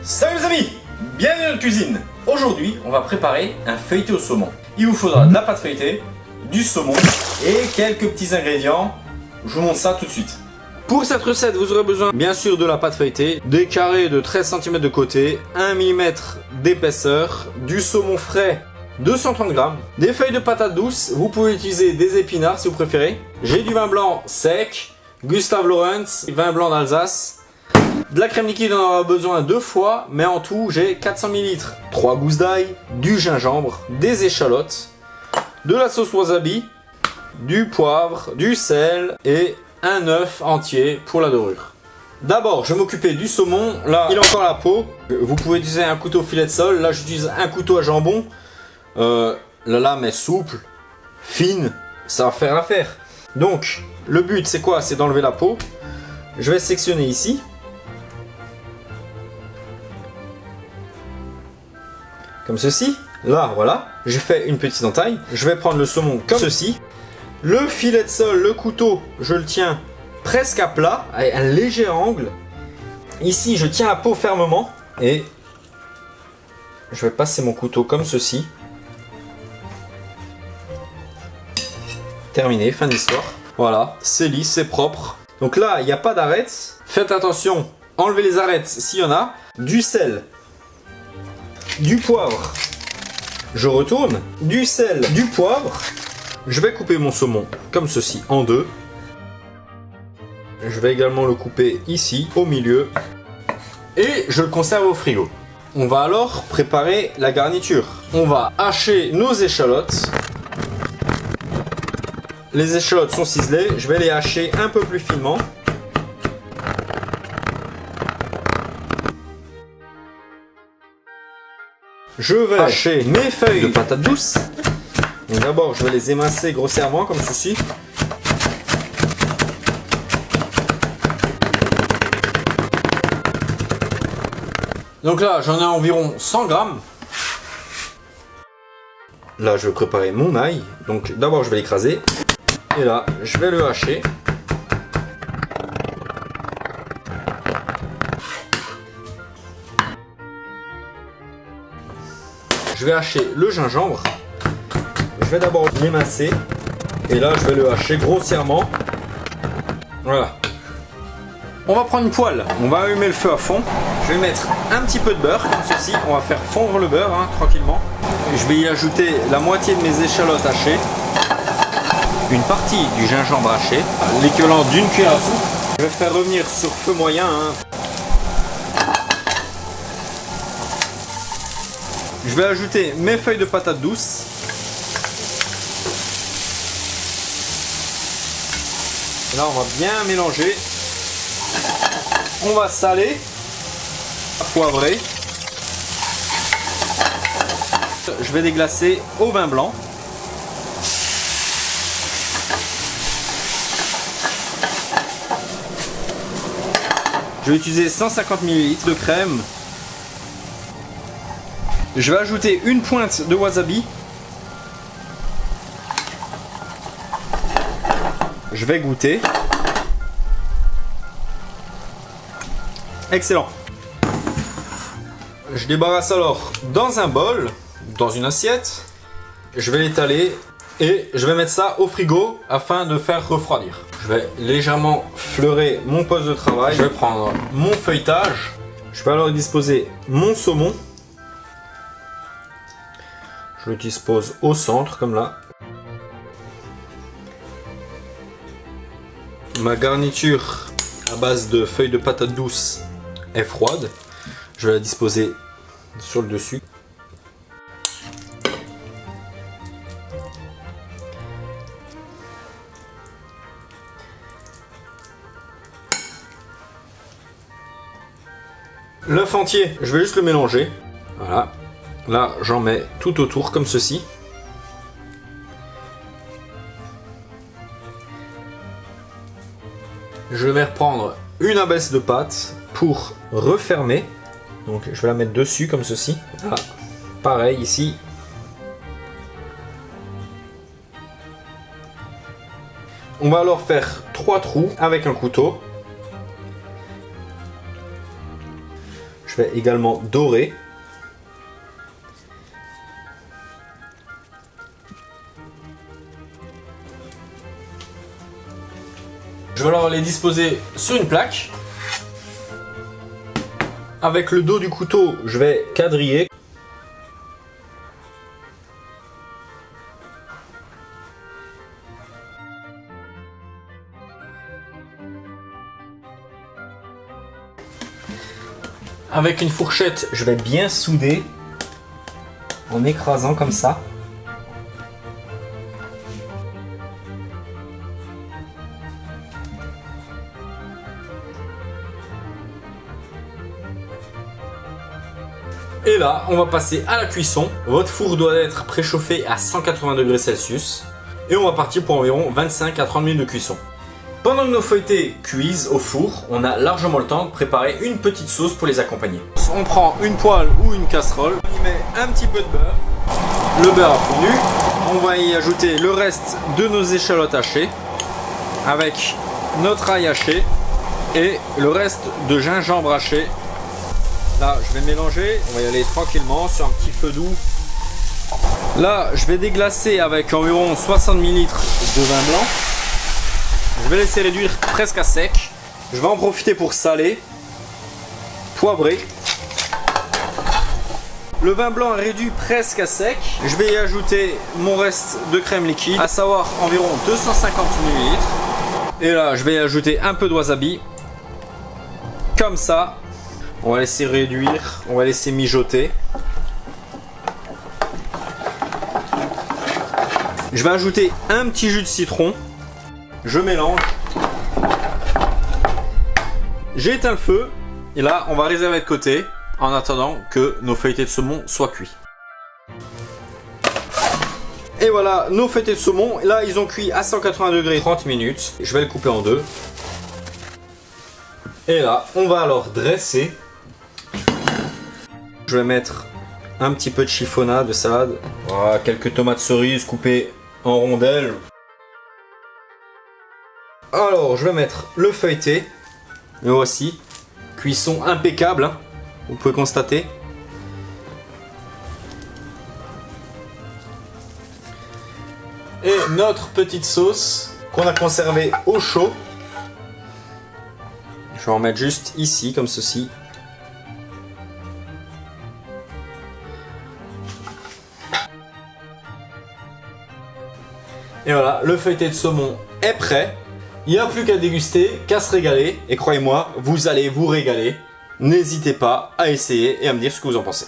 Salut les amis, bienvenue dans notre cuisine. Aujourd'hui, on va préparer un feuilleté au saumon. Il vous faudra de la pâte feuilletée, du saumon et quelques petits ingrédients. Je vous montre ça tout de suite. Pour cette recette, vous aurez besoin bien sûr de la pâte feuilletée, des carrés de 13 cm de côté, 1 mm d'épaisseur, du saumon frais 230 g, des feuilles de patate douce, vous pouvez utiliser des épinards si vous préférez. J'ai du vin blanc sec, Gustave Laurens, vin blanc d'Alsace. De la crème liquide, on en aura besoin 2 fois, mais en tout, j'ai 400 ml. 3 gousses d'ail, du gingembre, des échalotes, de la sauce wasabi, du poivre, du sel et un œuf entier pour la dorure. D'abord, je vais m'occuper du saumon. Là, il a encore la peau. Vous pouvez utiliser un couteau filet de sol. Là, j'utilise un couteau à jambon. La lame est souple, fine, ça va faire l'affaire. Donc, le but, c'est quoi? C'est d'enlever la peau. Je vais sectionner ici. Comme ceci. Là, voilà. J'ai fait une petite entaille. Je vais prendre le saumon comme ceci. Le filet de sol, le couteau, je le tiens presque à plat, à un léger angle. Ici, je tiens la peau fermement. Et je vais passer mon couteau comme ceci. Terminé, fin de l'histoire. Voilà, c'est lisse, c'est propre. Donc là, il n'y a pas d'arêtes. Faites attention, enlevez les arêtes s'il y en a. Du sel. Du poivre, je retourne, du sel, du poivre. Je vais couper mon saumon comme ceci en deux. Je vais également le couper ici au milieu et je le conserve au frigo. On va alors préparer la garniture. On va hacher nos échalotes. Les échalotes sont ciselées, je vais les hacher un peu plus finement. Je vais hacher mes feuilles de patate douce. D'abord, je vais les émincer grossièrement comme ceci. Donc là, j'en ai environ 100 grammes. Là, je vais préparer mon ail. Donc d'abord, je vais l'écraser. Et là, je vais le hacher. Je vais hacher le gingembre. Je vais d'abord l'émincer. Et là, je vais le hacher grossièrement. Voilà. On va prendre une poêle. On va allumer le feu à fond. Je vais mettre un petit peu de beurre, comme ceci. On va faire fondre le beurre, hein, tranquillement. Je vais y ajouter la moitié de mes échalotes hachées. Une partie du gingembre haché. L'équivalent d'une cuillère à soupe. Je vais faire revenir sur feu moyen. Hein. Je vais ajouter mes feuilles de patate douce. Là, on va bien mélanger. On va saler, poivrer. Je vais déglacer au vin blanc. Je vais utiliser 150 ml de crème. Je vais ajouter une pointe de wasabi. Je vais goûter. Excellent. Je débarrasse alors dans un bol, dans une assiette. Je vais l'étaler et je vais mettre ça au frigo afin de faire refroidir. Je vais légèrement fleurer mon poste de travail. Je vais prendre mon feuilletage. Je vais alors disposer mon saumon. Je le dispose au centre, comme là. Ma garniture à base de feuilles de patate douce est froide. Je vais la disposer sur le dessus. L'œuf entier, je vais juste le mélanger. Voilà. Là, j'en mets tout autour comme ceci. Je vais reprendre une abaisse de pâte pour refermer. Donc je vais la mettre dessus comme ceci. Ah, pareil ici. On va alors faire 3 trous avec un couteau. Je vais également dorer. Je vais alors les disposer sur une plaque. Avec le dos du couteau, je vais quadriller. Avec une fourchette, je vais bien souder en écrasant comme ça. Et là, on va passer à la cuisson. Votre four doit être préchauffé à 180 degrés Celsius. Et on va partir pour environ 25 à 30 minutes de cuisson. Pendant que nos feuilletés cuisent au four, on a largement le temps de préparer une petite sauce pour les accompagner. On prend une poêle ou une casserole, on y met un petit peu de beurre. Le beurre a fondu. On va y ajouter le reste de nos échalotes hachées avec notre ail haché et le reste de gingembre haché. Là, je vais mélanger, on va y aller tranquillement sur un petit feu doux. Là, je vais déglacer avec environ 60 ml de vin blanc. Je vais laisser réduire presque à sec. Je vais en profiter pour saler, poivrer. Le vin blanc est réduit presque à sec. Je vais y ajouter mon reste de crème liquide, à savoir environ 250 ml. Et là, je vais y ajouter un peu de wasabi. Comme ça. On va laisser réduire, on va laisser mijoter. Je vais ajouter un petit jus de citron. Je mélange. J'ai éteint le feu. Et là, on va réserver de côté en attendant que nos feuilletés de saumon soient cuits. Et voilà, nos feuilletés de saumon. Là, ils ont cuit à 180 degrés 30 minutes. Je vais le couper en deux. Et là, on va alors dresser. Je vais mettre un petit peu de chiffonnade, de salade. Voilà, quelques tomates cerises coupées en rondelles. Alors, je vais mettre le feuilleté. Et voici, cuisson impeccable, hein, vous pouvez constater. Et notre petite sauce qu'on a conservée au chaud. Je vais en mettre juste ici, comme ceci. Et voilà, le feuilleté de saumon est prêt. Il n'y a plus qu'à déguster, qu'à se régaler. Et croyez-moi, vous allez vous régaler. N'hésitez pas à essayer et à me dire ce que vous en pensez.